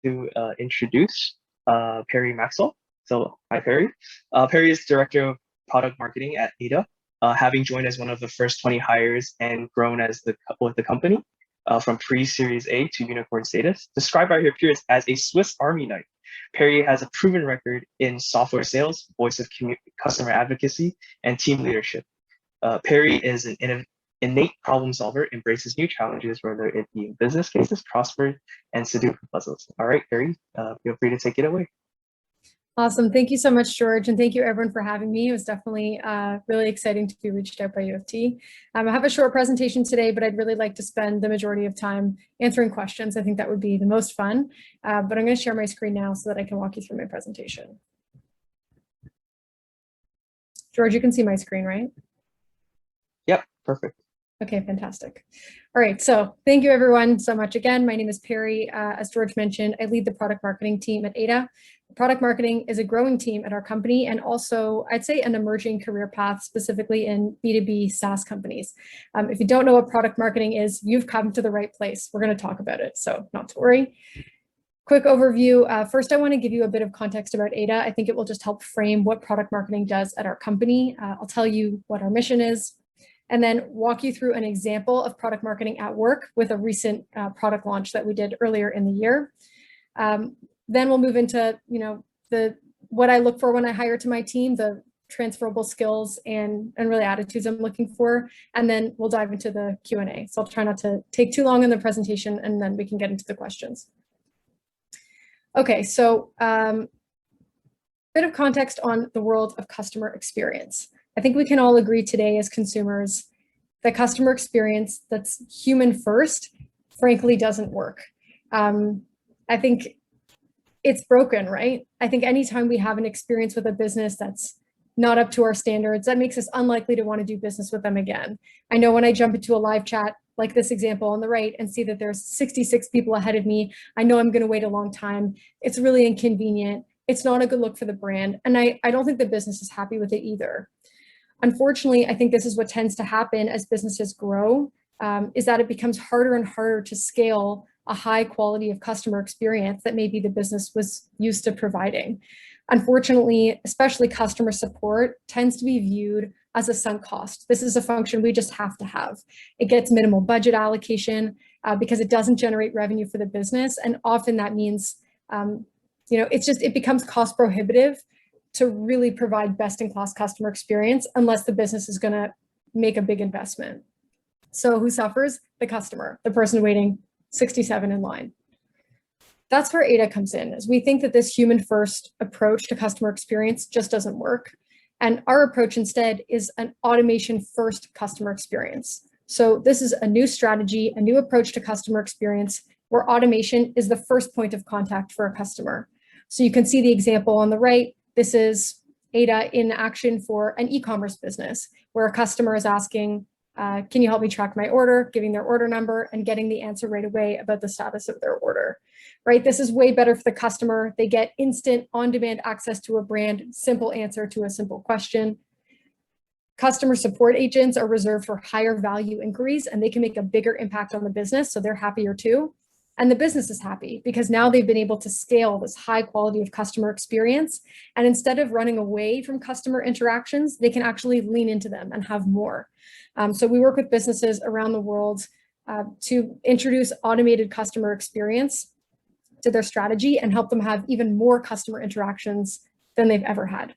to introduce Perri Maxwell. So, hi, Perri. Perri is Director of Product Marketing at Ada, having joined as one of the first 20 hires and grown as with the company from pre-Series A to unicorn status. Described by her peers as a Swiss Army knife, Perri has a proven record in software sales, voice of customer advocacy, and team leadership. Perri is an innate problem solver, embraces new challenges, whether it be in business cases, crossword, and Sudoku puzzles. All right, Perri, feel free to take it away. Awesome. Thank you so much, George. And thank you everyone for having me. It was definitely really exciting to be reached out by U of T. I have a short presentation today, but I'd really like to spend the majority of time answering questions. I think that would be the most fun. But I'm going to share my screen now so that I can walk you through my presentation. George, you can see my screen, right? Yep, perfect. Okay, fantastic. All right, so thank you everyone so much again. My name is Perri. As George mentioned, I lead the product marketing team at Ada. Product marketing is a growing team at our company and also, I'd say, an emerging career path, specifically in B2B SaaS companies. If you don't know what product marketing is, you've come to the right place. We're going to talk about it, so not to worry. Quick overview. First, I want to give you a bit of context about Ada. I think it will just help frame what product marketing does at our company. I'll tell you what our mission is, and then walk you through an example of product marketing at work with a recent product launch that we did earlier in the year. Then we'll move into, what I look for when I hire to my team, the transferable skills and really attitudes I'm looking for, and then we'll dive into the Q&A. So I'll try not to take too long in the presentation, and then we can get into the questions. Okay, so bit of context on the world of customer experience. I think we can all agree today as consumers that customer experience that's human first, frankly, doesn't work. I think it's broken, right? I think anytime we have an experience with a business that's not up to our standards, that makes us unlikely to want to do business with them again. I know when I jump into a live chat, like this example on the right, and see that there's 66 people ahead of me, I know I'm going to wait a long time. It's really inconvenient. It's not a good look for the brand. And I don't think the business is happy with it either. Unfortunately, I think this is what tends to happen as businesses grow, is that it becomes harder and harder to scale a high quality of customer experience that maybe the business was used to providing. Unfortunately, especially customer support tends to be viewed as a sunk cost. This is a function we just have to have. It gets minimal budget allocation because it doesn't generate revenue for the business. And often that means, it becomes cost prohibitive to really provide best-in-class customer experience unless the business is gonna make a big investment. So who suffers? The customer, the person waiting 67 in line. That's where Ada comes in, as we think that this human-first approach to customer experience just doesn't work. And our approach instead is an automation-first customer experience. So this is a new strategy, a new approach to customer experience where automation is the first point of contact for a customer. So you can see the example on the right. This is Ada in action for an e-commerce business where a customer is asking, can you help me track my order, giving their order number and getting the answer right away about the status of their order, right? This is way better for the customer. They get instant on-demand access to a brand, simple answer to a simple question. Customer support agents are reserved for higher value inquiries and they can make a bigger impact on the business, so they're happier too. And the business is happy because now they've been able to scale this high quality of customer experience. And instead of running away from customer interactions, they can actually lean into them and have more. So we work with businesses around the world to introduce automated customer experience to their strategy and help them have even more customer interactions than they've ever had.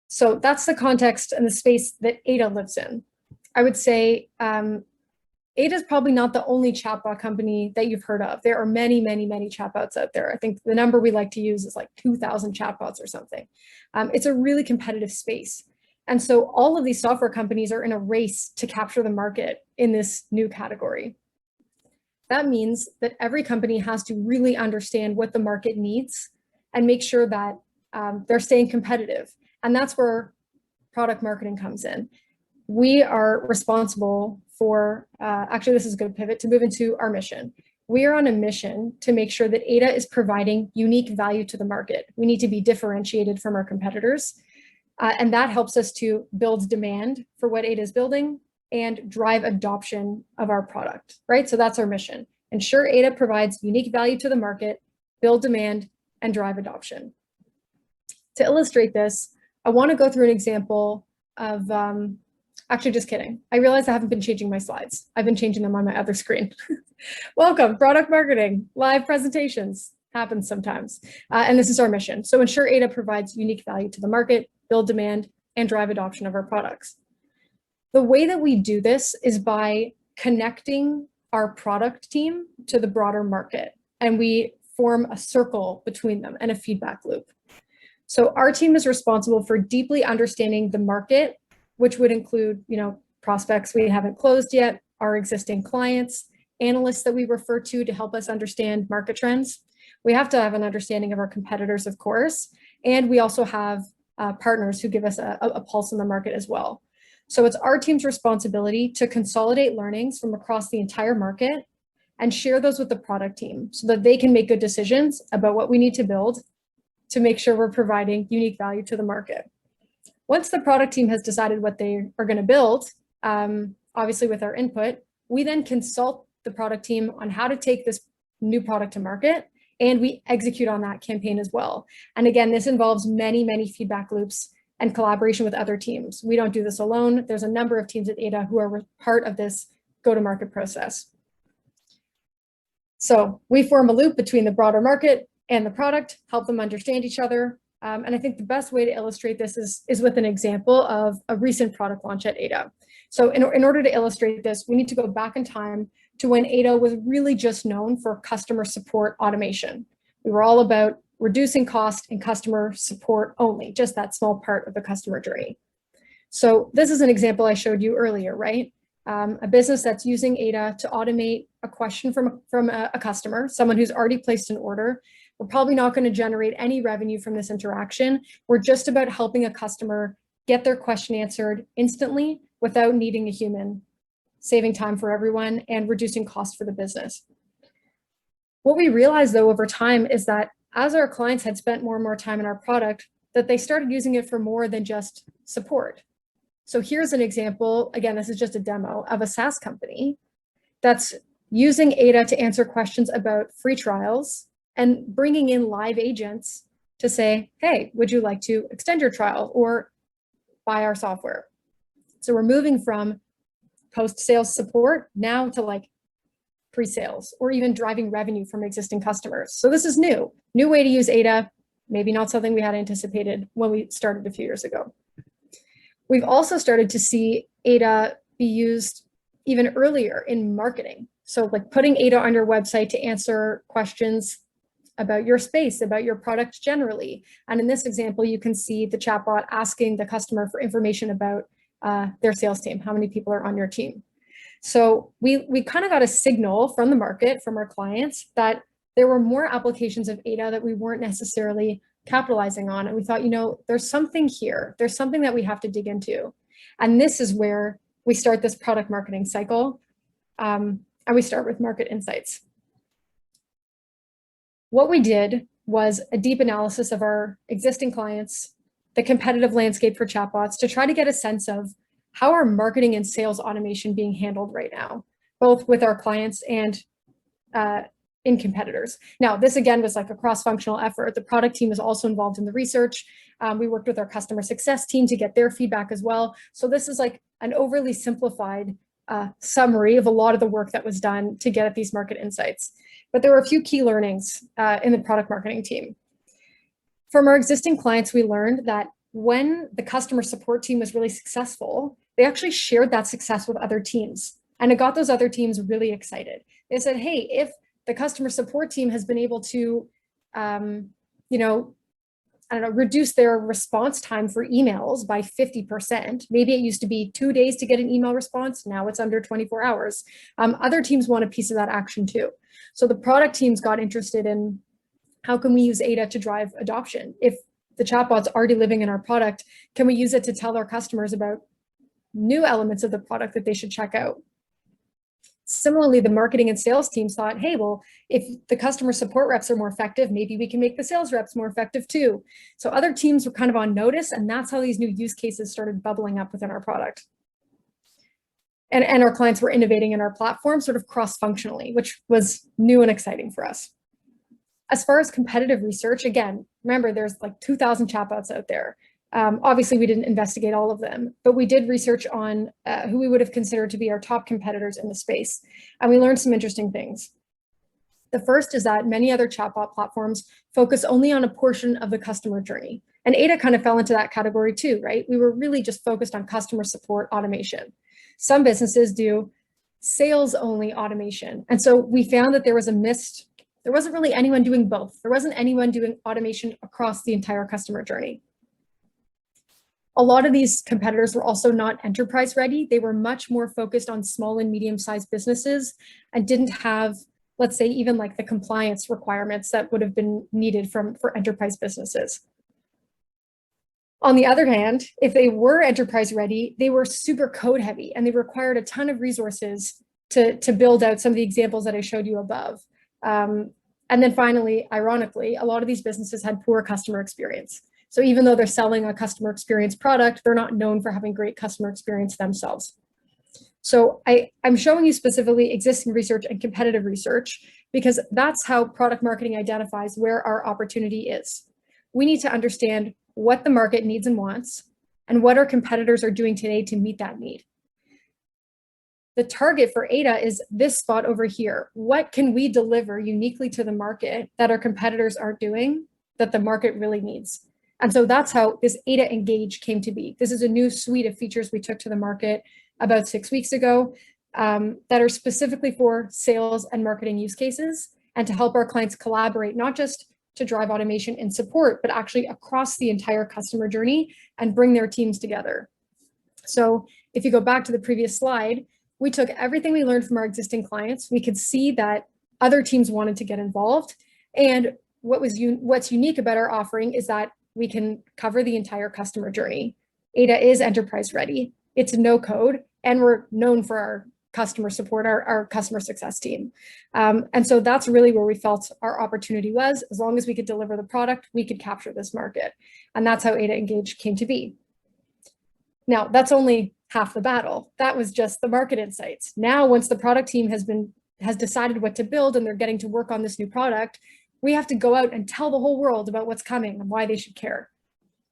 So that's the context and the space that Ada lives in. I would say Ada is probably not the only chatbot company that you've heard of. There are many, many, many chatbots out there. I think the number we like to use is like 2,000 chatbots or something. It's a really competitive space. And so all of these software companies are in a race to capture the market in this new category. That means that every company has to really understand what the market needs and make sure that they're staying competitive. And that's where product marketing comes in. We are responsible for, actually this is a good pivot to move into our mission. We are on a mission to make sure that Ada is providing unique value to the market. We need to be differentiated from our competitors. And that helps us to build demand for what Ada is building and drive adoption of our product, right? So that's our mission. ensure Ada provides unique value to the market, build demand, and drive adoption. To illustrate this, I want to go through an example of, actually just kidding. I realize I haven't been changing my slides. I've been changing them on my other screen. Welcome, product marketing, live presentations, happens sometimes. And this is our mission. So ensure Ada provides unique value to the market, build demand, and drive adoption of our products. The way that we do this is by connecting our product team to the broader market, and we form a circle between them and a feedback loop. So our team is responsible for deeply understanding the market, which would include, prospects we haven't closed yet, our existing clients, analysts that we refer to help us understand market trends. We have to have an understanding of our competitors, of course, and we also have partners who give us a pulse in the market as well. So it's our team's responsibility to consolidate learnings from across the entire market and share those with the product team so that they can make good decisions about what we need to build to make sure we're providing unique value to the market. Once the product team has decided what they are going to build, obviously with our input, we then consult the product team on how to take this new product to market, and we execute on that campaign as well. And again, this involves many, many feedback loops and collaboration with other teams. We don't do this alone. There's a number of teams at Ada who are part of this go-to-market process. So we form a loop between the broader market and the product, help them understand each other. And I think the best way to illustrate this is with an example of a recent product launch at Ada. So in order to illustrate this, we need to go back in time to when Ada was really just known for customer support automation. We were all about reducing cost and customer support only, just that small part of the customer journey. So this is an example I showed you earlier, right? A business that's using Ada to automate a question from a customer, someone who's already placed an order. We're probably not going to generate any revenue from this interaction. We're just about helping a customer get their question answered instantly without needing a human, saving time for everyone and reducing cost for the business. What we realized though over time is that as our clients had spent more and more time in our product, that they started using it for more than just support. So here's an example, again, this is just a demo of a SaaS company that's using Ada to answer questions about free trials and bringing in live agents to say, hey, would you like to extend your trial or buy our software? So we're moving from post-sales support now to like pre-sales or even driving revenue from existing customers. So this is new way to use Ada, maybe not something we had anticipated when we started a few years ago. We've also started to see Ada be used even earlier in marketing. So like putting Ada on your website to answer questions about your space, about your product generally. And in this example, you can see the chatbot asking the customer for information about their sales team, how many people are on your team. So we kind of got a signal from the market, from our clients, that there were more applications of Ada that we weren't necessarily capitalizing on. And we thought, there's something here. There's something that we have to dig into. And this is where we start this product marketing cycle. And we start with market insights. What we did was a deep analysis of our existing clients, the competitive landscape for chatbots, to try to get a sense of how are marketing and sales automation being handled right now, both with our clients and in competitors. Now, this again was like a cross-functional effort. The product team is also involved in the research. We worked with our customer success team to get their feedback as well. So this is like an overly simplified summary of a lot of the work that was done to get at these market insights. But there were a few key learnings in the product marketing team. From our existing clients, we learned that when the customer support team was really successful, they actually shared that success with other teams. And it got those other teams really excited. They said, hey, if the customer support team has been able to, reduce their response time for emails by 50%. Maybe it used to be 2 days to get an email response. Now it's under 24 hours. Other teams want a piece of that action too. So the product teams got interested in how can we use Ada to drive adoption? If the chatbot's already living in our product, can we use it to tell our customers about new elements of the product that they should check out? Similarly, the marketing and sales teams thought, hey, well, if the customer support reps are more effective, maybe we can make the sales reps more effective too. So other teams were kind of on notice, and that's how these new use cases started bubbling up within our product. and our clients were innovating in our platform sort of cross-functionally, which was new and exciting for us. As far as competitive research, again, remember there's like 2,000 chatbots out there. Obviously, we didn't investigate all of them, but we did research on who we would have considered to be our top competitors in the space. And we learned some interesting things. The first is that many other chatbot platforms focus only on a portion of the customer journey. And Ada kind of fell into that category too, right? We were really just focused on customer support automation. Some businesses do sales only automation. And so we found that there wasn't really anyone doing both. There wasn't anyone doing automation across the entire customer journey. A lot of these competitors were also not enterprise ready. They were much more focused on small and medium-sized businesses and didn't have, let's say, even like the compliance requirements that would have been needed for enterprise businesses. On the other hand, if they were enterprise ready, they were super code heavy and they required a ton of resources to build out some of the examples that I showed you above. And then finally, ironically, a lot of these businesses had poor customer experience. So even though they're selling a customer experience product, they're not known for having great customer experience themselves. So I'm showing you specifically existing research and competitive research because that's how product marketing identifies where our opportunity is. We need to understand what the market needs and wants and what our competitors are doing today to meet that need. The target for Ada is this spot over here. What can we deliver uniquely to the market that our competitors aren't doing that the market really needs? And so that's how this Ada Engage came to be. This is a new suite of features we took to the market about 6 weeks ago that are specifically for sales and marketing use cases and to help our clients collaborate, not just to drive automation and support, but actually across the entire customer journey and bring their teams together. So if you go back to the previous slide, we took everything we learned from our existing clients. We could see that other teams wanted to get involved. And what's unique about our offering is that we can cover the entire customer journey. Ada is enterprise ready. It's no code, and we're known for our customer support, our customer success team. And so that's really where we felt our opportunity was. As long as we could deliver the product, we could capture this market. And that's how Ada Engage came to be. Now, that's only half the battle. That was just the market insights. Now, once the product team has decided what to build and they're getting to work on this new product, we have to go out and tell the whole world about what's coming and why they should care.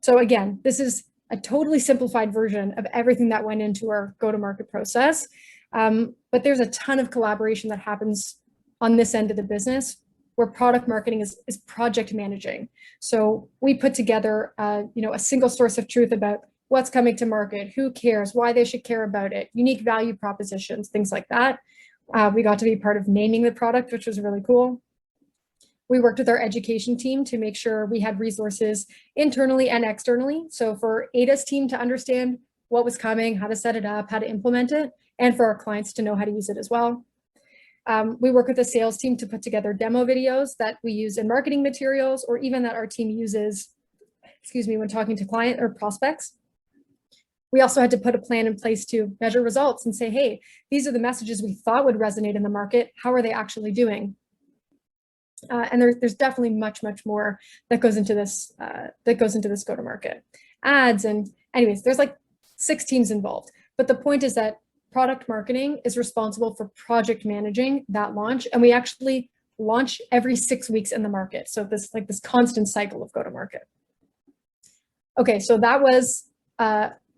So again, this is a totally simplified version of everything that went into our go-to-market process. But there's a ton of collaboration that happens on this end of the business where product marketing is project managing. So we put together a single source of truth about what's coming to market, who cares, why they should care about it, unique value propositions, things like that. We got to be part of naming the product, which was really cool. We worked with our education team to make sure we had resources internally and externally. So for Ada's team to understand what was coming, how to set it up, how to implement it, and for our clients to know how to use it as well. We work with the sales team to put together demo videos that we use in marketing materials or even that our team uses, when talking to client or prospects. We also had to put a plan in place to measure results and say, hey, these are the messages we thought would resonate in the market. How are they actually doing? And there's definitely much more that goes into this go-to-market. Ads and anyways, there's like 6 teams involved. But the point is that product marketing is responsible for project managing that launch, and we actually launch every 6 weeks in the market. So this constant cycle of go-to-market. Okay, so that was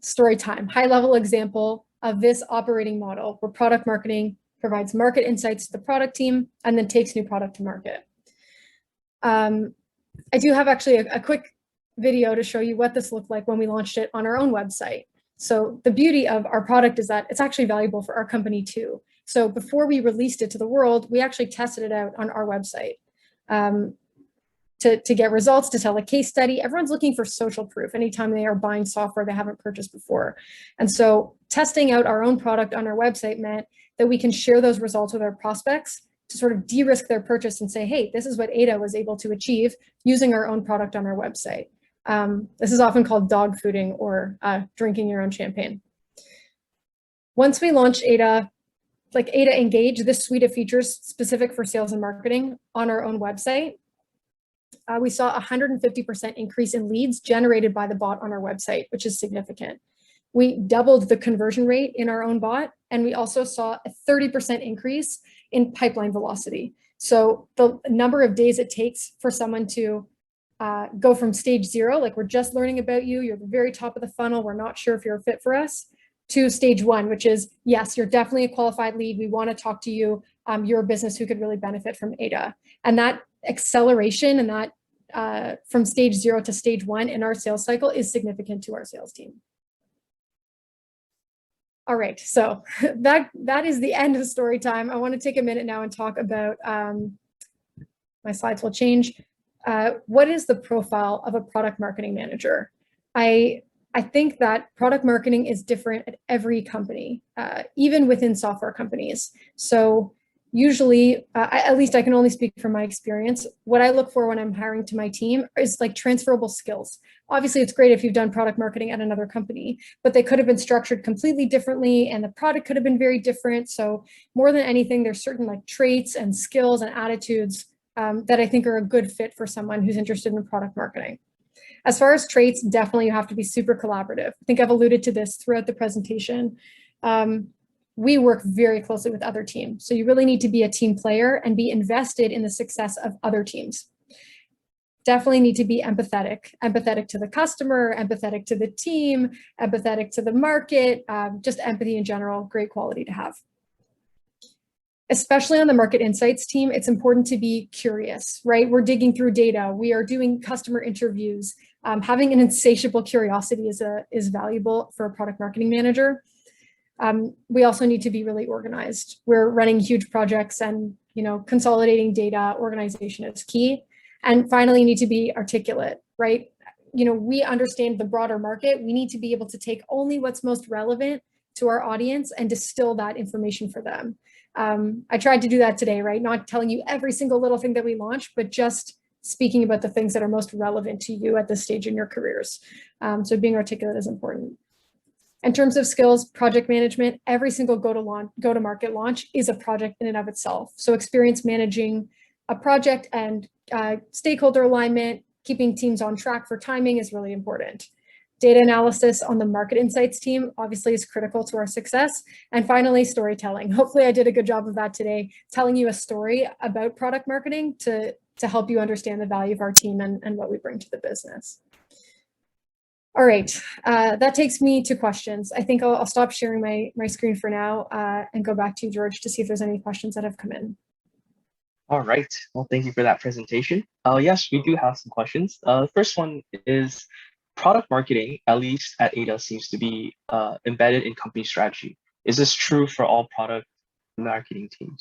story time, high-level example of this operating model where product marketing provides market insights to the product team and then takes new product to market. I do have actually a quick video to show you what this looked like when we launched it on our own website. So the beauty of our product is that it's actually valuable for our company too. So before we released it to the world, we actually tested it out on our website to get results, to tell a case study. Everyone's looking for social proof anytime they are buying software they haven't purchased before. And so testing out our own product on our website meant that we can share those results with our prospects to sort of de-risk their purchase and say, hey, this is what Ada was able to achieve using our own product on our website. This is often called dog fooding or drinking your own champagne. Once we launched Ada, like Ada Engage, this suite of features specific for sales and marketing on our own website, we saw a 150% increase in leads generated by the bot on our website, which is significant. We doubled the conversion rate in our own bot, and we also saw a 30% increase in pipeline velocity. So the number of days it takes for someone to go from stage 0, like we're just learning about you, you're the very top of the funnel, we're not sure if you're a fit for us, to stage 1, which is, yes, you're definitely a qualified lead, we want to talk to you, you're a business who could really benefit from Ada. And that acceleration and that from stage 0 to stage 1 in our sales cycle is significant to our sales team. All right, so that is the end of story time. I want to take a minute now and talk about, my slides will change. What is the profile of a product marketing manager? I think that product marketing is different at every company, even within software companies. So usually, at least I can only speak from my experience, what I look for when I'm hiring to my team is like transferable skills. Obviously, it's great if you've done product marketing at another company, but they could have been structured completely differently and the product could have been very different. So more than anything, there's certain like traits and skills and attitudes that I think are a good fit for someone who's interested in product marketing. As far as traits, definitely you have to be super collaborative. I think I've alluded to this throughout the presentation. We work very closely with other teams. So you really need to be a team player and be invested in the success of other teams. Definitely need to be empathetic to the customer, empathetic to the team, empathetic to the market, just empathy in general, great quality to have. Especially on the market insights team, it's important to be curious, right? We're digging through data. We are doing customer interviews. Having an insatiable curiosity is valuable for a product marketing manager. We also need to be really organized. We're running huge projects and, consolidating data, organization is key. And finally, you need to be articulate, right? We understand the broader market. We need to be able to take only what's most relevant to our audience and distill that information for them. I tried to do that today, right? Not telling you every single little thing that we launch, but just speaking about the things that are most relevant to you at this stage in your careers. So being articulate is important. In terms of skills, project management, every single go-to-market launch is a project in and of itself. So experience managing a project and stakeholder alignment, keeping teams on track for timing is really important. Data analysis on the market insights team obviously is critical to our success. And finally, storytelling. Hopefully I did a good job of that today, telling you a story about product marketing to help you understand the value of our team and what we bring to the business. All right, that takes me to questions. I think I'll stop sharing my screen for now and go back to you, George, to see if there's any questions that have come in. All right, well, thank you for that presentation. Yes, we do have some questions. The first one is, product marketing, at least at Ada, seems to be embedded in company strategy. Is this true for all product marketing teams?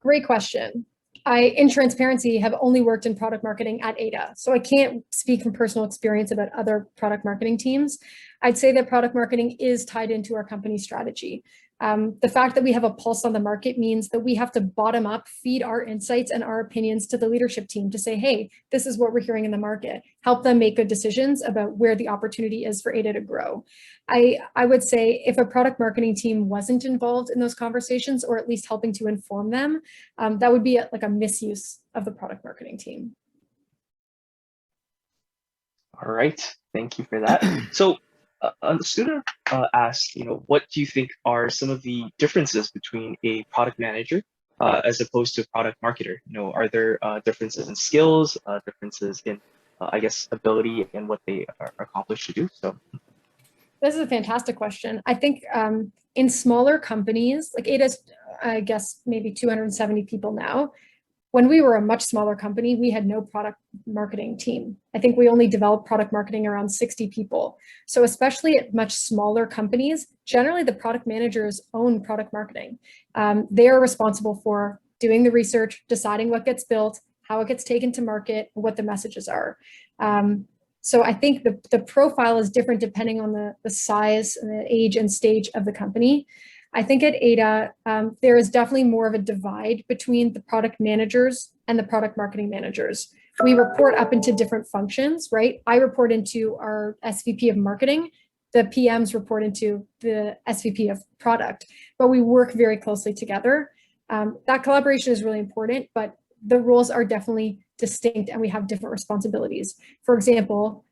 Great question. I, in transparency, have only worked in product marketing at Ada, so I can't speak from personal experience about other product marketing teams. I'd say that product marketing is tied into our company strategy. The fact that we have a pulse on the market means that we have to bottom up, feed our insights and our opinions to the leadership team to say, hey, this is what we're hearing in the market. Help them make good decisions about where the opportunity is for Ada to grow. I would say if a product marketing team wasn't involved in those conversations, or at least helping to inform them, that would be like a misuse of the product marketing team. All right, thank you for that. So a student asked, what do you think are some of the differences between a product manager as opposed to a product marketer? Are there differences in skills, differences in, I guess, ability and what they are accomplished to do? So this is a fantastic question. I think in smaller companies, like Ada's, I guess, maybe 270 people now. When we were a much smaller company, we had no product marketing team. I think we only developed product marketing around 60 people. So especially at much smaller companies, generally the product managers own product marketing. They are responsible for doing the research, deciding what gets built, how it gets taken to market, what the messages are. So I think the profile is different depending on the size and the age and stage of the company. I think at Ada, there is definitely more of a divide between the product managers and the product marketing managers. We report up into different functions, right? I report into our SVP of marketing. The PMs report into the SVP of product, but we work very closely together. That collaboration is really important, but the roles are definitely distinct and we have different responsibilities. For example,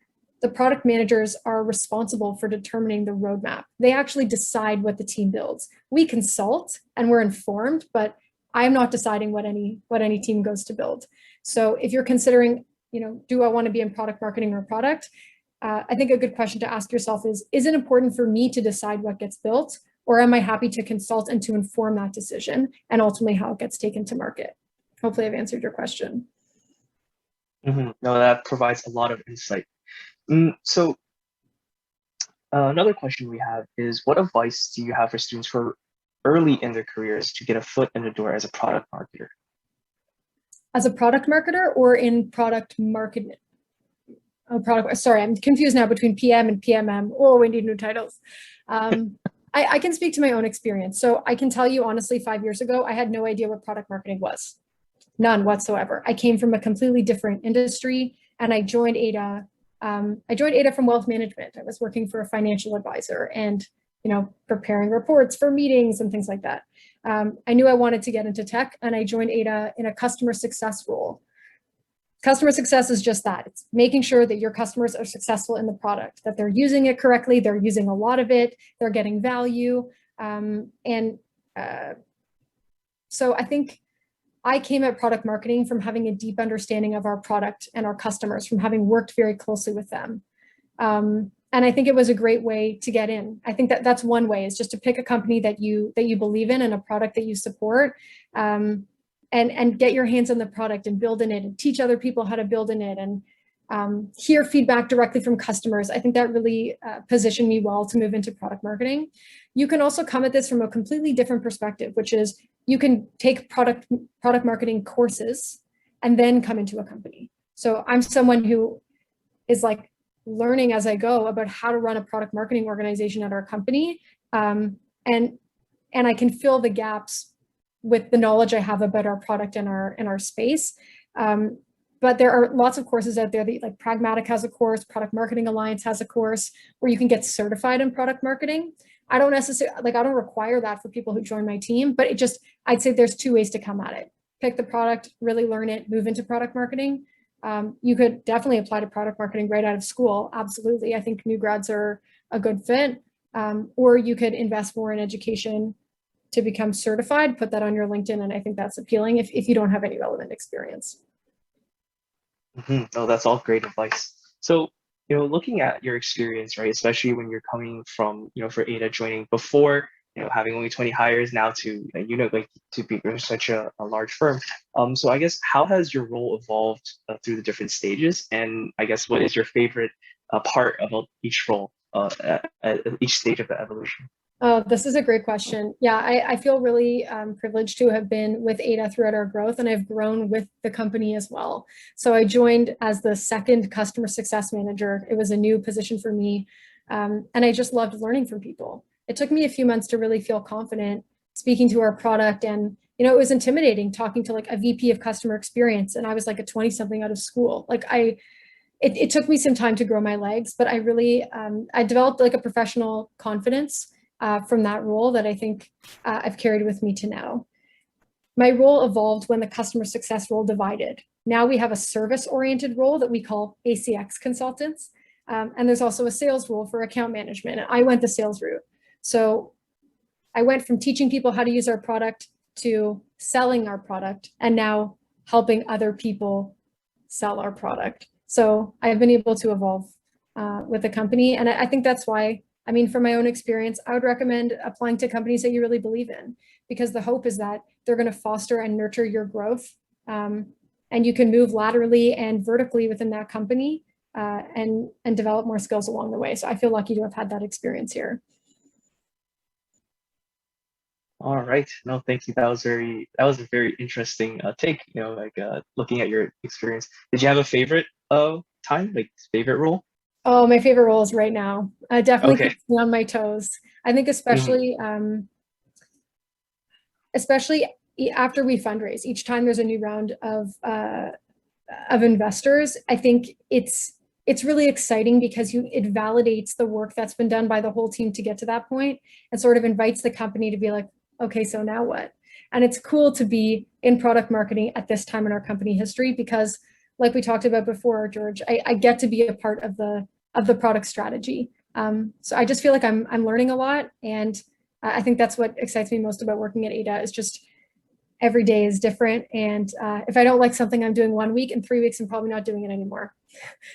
the product managers are responsible for determining the roadmap. They actually decide what the team builds. We consult and we're informed, but I'm not deciding what any team goes to build. So if you're considering, do I want to be in product marketing or product? I think a good question to ask yourself is it important for me to decide what gets built, or am I happy to consult and to inform that decision and ultimately how it gets taken to market? Hopefully I've answered your question. No, that provides a lot of insight. So another question we have is, what advice do you have for students who are early in their careers to get a foot in the door as a product marketer? As a product marketer or in product marketing? Sorry, I'm confused now between PM and PMM. Oh, we need new titles. I can speak to my own experience. So I can tell you honestly, 5 years ago, I had no idea what product marketing was. None whatsoever. I came from a completely different industry and I joined Ada. I joined Ada from wealth management. I was working for a financial advisor and, preparing reports for meetings and things like that. I knew I wanted to get into tech and I joined Ada in a customer success role. Customer success is just that. It's making sure that your customers are successful in the product, that they're using it correctly, they're using a lot of it, they're getting value. So I think I came at product marketing from having a deep understanding of our product and our customers, from having worked very closely with them. And I think it was a great way to get in. I think that's one way, is just to pick a company that you believe in and a product that you support, and get your hands on the product and build in it and teach other people how to build in it and hear feedback directly from customers. I think that really positioned me well to move into product marketing. You can also come at this from a completely different perspective, which is you can take product marketing courses and then come into a company. So I'm someone who is like learning as I go about how to run a product marketing organization at our company. And I can fill the gaps with the knowledge I have about our product and our space. But there are lots of courses out there that, like Pragmatic has a course, Product Marketing Alliance has a course where you can get certified in product marketing. I don't necessarily, I don't require that for people who join my team, but I'd say there's two ways to come at it. Pick the product, really learn it, move into product marketing. You could definitely apply to product marketing right out of school. Absolutely. I think new grads are a good fit. Or you could invest more in education to become certified, put that on your LinkedIn. And I think that's appealing if you don't have any relevant experience. Oh, that's all great advice. So, looking at your experience, right, especially when you're coming from, for Ada joining before, having only 20 hires now to, to be such a large firm. So I guess, how has your role evolved through the different stages? And I guess, what is your favorite part about each role at each stage of the evolution? Oh, this is a great question. Yeah, I feel really privileged to have been with Ada throughout our growth, and I've grown with the company as well. So I joined as the second customer success manager. It was a new position for me, and I just loved learning from people. It took me a few months to really feel confident speaking to our product, and it was intimidating talking to like a VP of customer experience, and I was like a 20-something out of school. Like it took me some time to grow my legs, but I really I developed like a professional confidence from that role that I think I've carried with me to now. My role evolved when the customer success role divided. Now we have a service-oriented role that we call ACX consultants. And there's also a sales role for account management. And I went the sales route. So I went from teaching people how to use our product to selling our product and now helping other people sell our product. So I've been able to evolve with the company. And I think that's why, from my own experience, I would recommend applying to companies that you really believe in, because the hope is that they're going to foster and nurture your growth. And you can move laterally and vertically within that company and develop more skills along the way. So I feel lucky to have had that experience here. All right. No, thank you. That was a very interesting take, looking at your experience. Did you have a favorite time, like favorite role? Oh, my favorite role is right now. Definitely Okay. keeps me on my toes. I think especially after we fundraise, each time there's a new round of investors, I think it's really exciting because it validates the work that's been done by the whole team to get to that point and sort of invites the company to be like, okay, so now what? And it's cool to be in product marketing at this time in our company history because, like we talked about before, George, I get to be a part of the of the product strategy. So I just feel like I'm learning a lot, and I think that's what excites me most about working at Ada is just every day is different. And if I don't like something I'm doing 1 week, in 3 weeks, I'm probably not doing it anymore.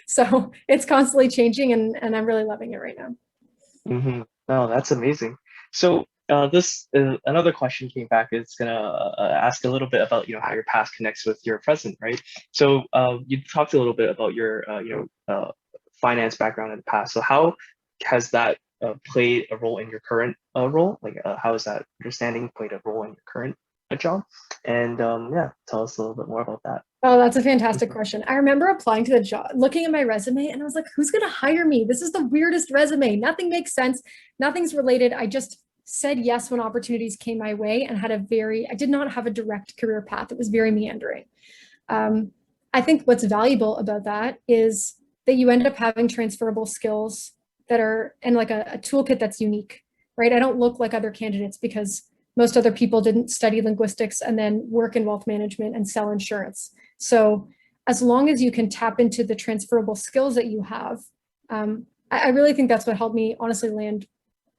So it's constantly changing, and I'm really loving it right now. Mm-hmm. Oh, that's amazing. So this another question came back. It's gonna ask a little bit about how your past connects with your present, right? So you talked a little bit about your finance background in the past. So how has that played a role in your current role? Like how has that understanding played a role in your current job? And yeah, tell us a little bit more about that. Oh, that's a fantastic question. I remember applying to the job, looking at my resume, and I was like, who's going to hire me? This is the weirdest resume. Nothing makes sense. Nothing's related. I just said yes when opportunities came my way and I did not have a direct career path. It was very meandering. I think what's valuable about that is that you end up having transferable skills that are, and like a toolkit that's unique, right? I don't look like other candidates because most other people didn't study linguistics and then work in wealth management and sell insurance. So as long as you can tap into the transferable skills that you have, I really think that's what helped me honestly land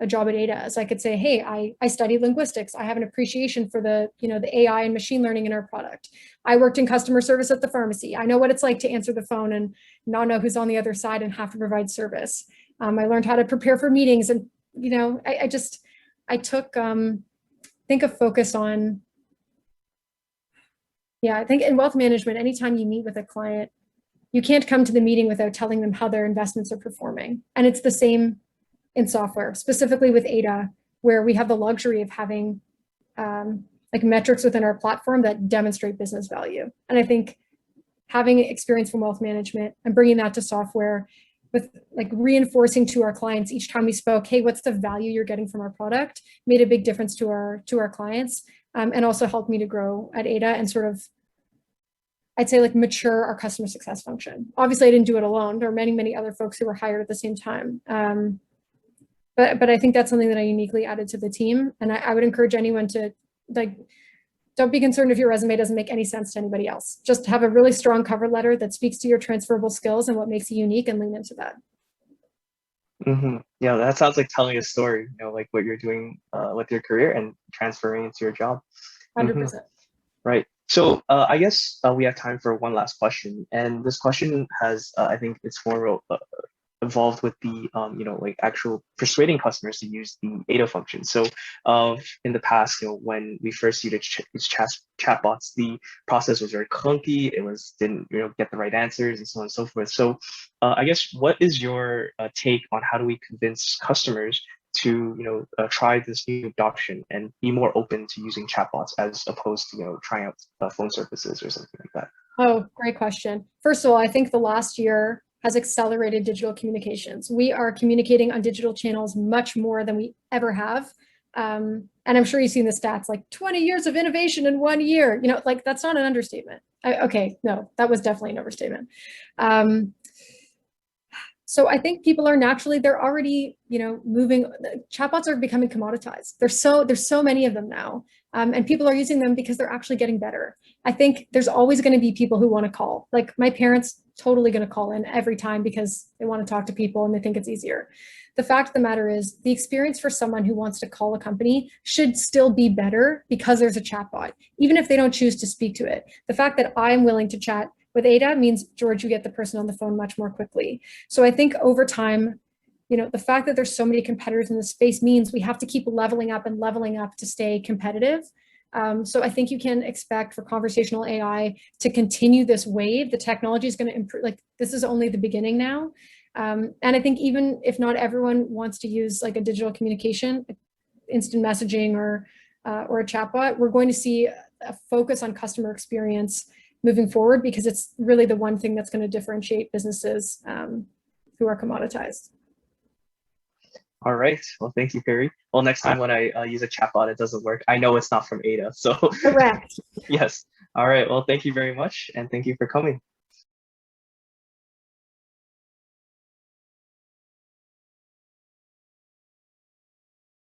a job at Ada. Is I could say, hey, I studied linguistics. I have an appreciation for the AI and machine learning in our product. I worked in customer service at the pharmacy. I know what it's like to answer the phone and not know who's on the other side and have to provide service. I learned how to prepare for meetings, and I took think of focus on, I think in wealth management, anytime you meet with a client, you can't come to the meeting without telling them how their investments are performing. And it's the same in software, specifically with Ada, where we have the luxury of having like metrics within our platform that demonstrate business value. And I think having experience from wealth management and bringing that to software with like reinforcing to our clients each time we spoke, hey, what's the value you're getting from our product, made a big difference to our clients, and also helped me to grow at Ada and sort of, I'd say, like mature our customer success function. Obviously, I didn't do it alone. There are many, many other folks who were hired at the same time. But I think that's something that I uniquely added to the team. And I would encourage anyone to don't be concerned if your resume doesn't make any sense to anybody else. Just have a really strong cover letter that speaks to your transferable skills and what makes you unique, and lean into that. Mm-hmm. Yeah, that sounds like telling a story, like what you're doing with your career and transferring into your job. 100%. Mm-hmm. Right. So I guess we have time for one last question. And this question has, I think it's more involved with the, like actual persuading customers to use the Ada function. So in the past, when we first used chatbots, the process was very clunky. It didn't get the right answers and so on and so forth. So I guess what is your take on how do we convince customers to try this new adoption and be more open to using chatbots as opposed to trying out phone services or something like that? Oh, great question. First of all, I think the last year has accelerated digital communications. We are communicating on digital channels much more than we ever have. And I'm sure you've seen the stats, like 20 years of innovation in 1 year, like that's not an understatement. Okay, no, that was definitely an overstatement. So I think people are they're already, moving. Chatbots are becoming commoditized. There's so many of them now. And people are using them because they're actually getting better. I think there's always going to be people who want to call. Like my parents, totally going to call in every time because they want to talk to people and they think it's easier. The fact of the matter is the experience for someone who wants to call a company should still be better because there's a chatbot, even if they don't choose to speak to it. The fact that I'm willing to chat with Ada means, George, you get the person on the phone much more quickly. So I think over time, the fact that there's so many competitors in the space means we have to keep leveling up to stay competitive. So I think you can expect for conversational AI to continue this wave. The technology is going to improve. Like this is only the beginning now. And I think even if not everyone wants to use like a digital communication, instant messaging or a chatbot, we're going to see a focus on customer experience moving forward because it's really the one thing that's going to differentiate businesses who are commoditized. All right. Well, thank you, Perri. Well, next time when I use a chatbot, it doesn't work. I know it's not from Ada. So correct. Yes. All right. Well, thank you very much. And thank you for coming.